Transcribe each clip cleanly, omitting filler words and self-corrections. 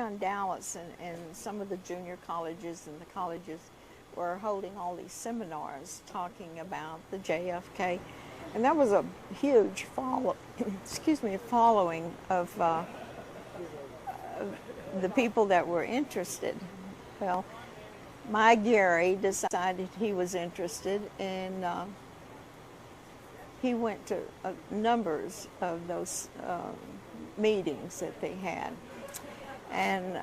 around Dallas, and some of the junior colleges and the colleges were holding all these seminars talking about the JFK, and there was a huge following of the people that were interested. Well, my Gary decided he was interested, and he went to numbers of those meetings that they had. And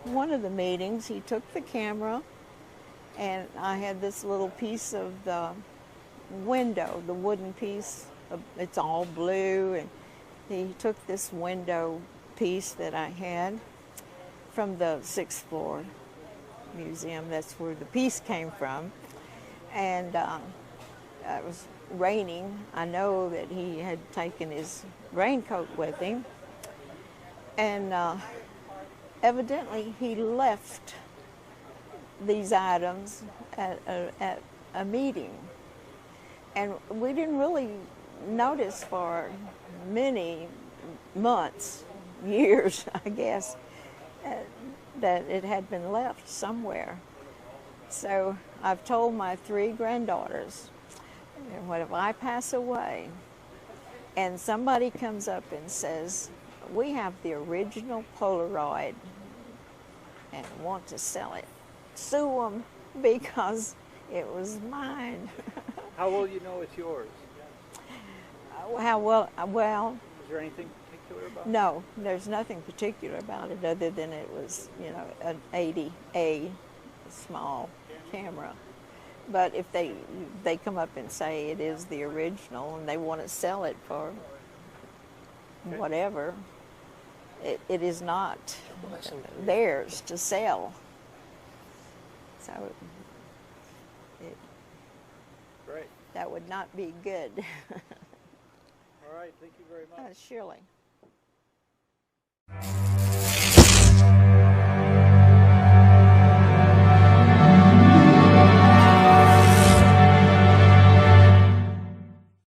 one of the meetings, he took the camera, and I had this little piece of the window, the wooden piece, it's all blue, and he took this window piece that I had from the 6th floor museum. That's where the piece came from. And it was raining. I know that he had taken his raincoat with him. And evidently he left these items at a meeting. And we didn't really notice for many months, years, I guess, that it had been left somewhere. So I've told my 3 granddaughters, what if I pass away and somebody comes up and says, we have the original Polaroid and want to sell it, sue them because it was mine. How will you know it's yours? How well, is there anything particular about it? No, there's nothing particular about it other than it was, you know, an 80A small camera. But if they come up and say it is the original and they want to sell it for whatever, it is not theirs to sell. So Great. That would not be good. All right, thank you very much. Surely.